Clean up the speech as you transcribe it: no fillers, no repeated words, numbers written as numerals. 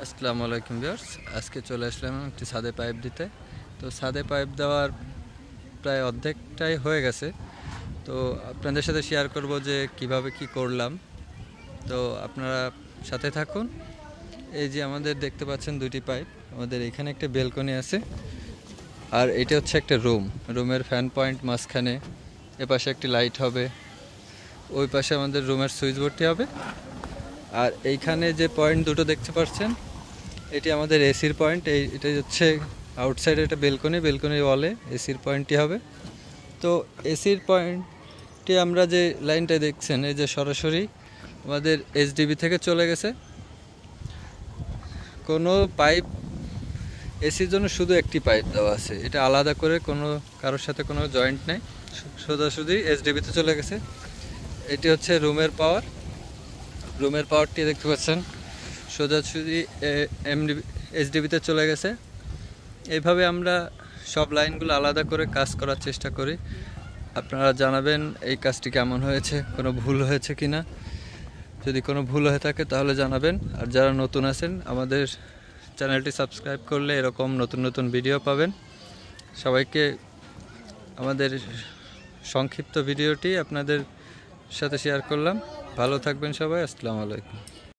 আসসালামু আলাইকুম ভিউয়ার্স, আজকে চলে আসলাম একটি ছাদে পাইপ দিতে। তো ছাদে পাইপ দেওয়ার প্রায় অর্ধেকটাই হয়ে গেছে। তো আপনাদের সাথে শেয়ার করব যে কিভাবে কি করলাম। তো আপনারা সাথে থাকুন। এই যে আমাদের দেখতে পাচ্ছেন দুটি পাইপ, আমাদের এখানে একটা বেলকনি আছে, আর এটা হচ্ছে একটা রুমের ফ্যান পয়েন্ট মাঝখানে। এপাশে একটি লাইট হবে, ওই পাশে আমাদের রুমের সুইচ বোর্ডটি হবে। আর এইখানে যে পয়েন্ট দুটো দেখতে পাচ্ছেন, এটি আমাদের এসির পয়েন্ট। এটা হচ্ছে আউটসাইডে একটা বেলকনির ওয়ালে এসির পয়েন্টটি হবে। তো এসির পয়েন্টটি আমরা যে লাইনটা দেখছেন, এই যে সরাসরি আমাদের এইচডিবি থেকে চলে গেছে। কোনো পাইপ এসির জন্য শুধু একটি পাইপ দেওয়া আছে, এটা আলাদা করে কোনো কারোর সাথে কোনো জয়েন্ট নেই, সোজাসুজি এইচডিবিতে চলে গেছে। এটি হচ্ছে রুমের পাওয়ারটি দেখতে পাচ্ছেন সোজাসুজি এইচডিবিতে চলে গেছে। এইভাবে আমরা সব লাইনগুলো আলাদা করে কাজ করার চেষ্টা করি। আপনারা জানাবেন এই কাজটি কেমন হয়েছে, কোনো ভুল হয়েছে কি না। যদি কোনো ভুল হয়ে থাকে তাহলে জানাবেন। আর যারা নতুন আছেন, আমাদের চ্যানেলটি সাবস্ক্রাইব করলে এরকম নতুন নতুন ভিডিও পাবেন। সবাইকে আমাদের সংক্ষিপ্ত ভিডিওটি আপনাদের সাথে শেয়ার করলাম। ভালো থাকবেন সবাই। আসসালামু আলাইকুম।